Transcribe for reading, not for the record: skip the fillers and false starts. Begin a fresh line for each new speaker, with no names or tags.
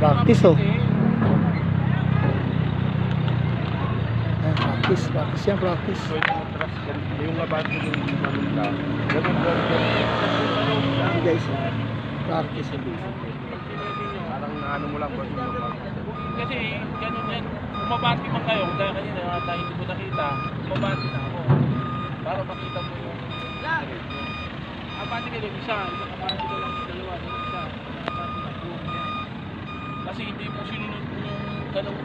Practice oh. Ayan, practice yan, practice.
Yung labat ko yung manunda. Ganun.
Ayan guys, practice oh.
Parang ano mo lang ba yung labat?
Kasi ganun yan. Bumabati man kayo, dahil kanina dahil hindi ko nakita, bumabati na ako. Para makita mo yung abati kayo isa, abati ko lang yung dalawa, yung isa, abati na buong yan. Kasi hindi mo sinunod yung ganun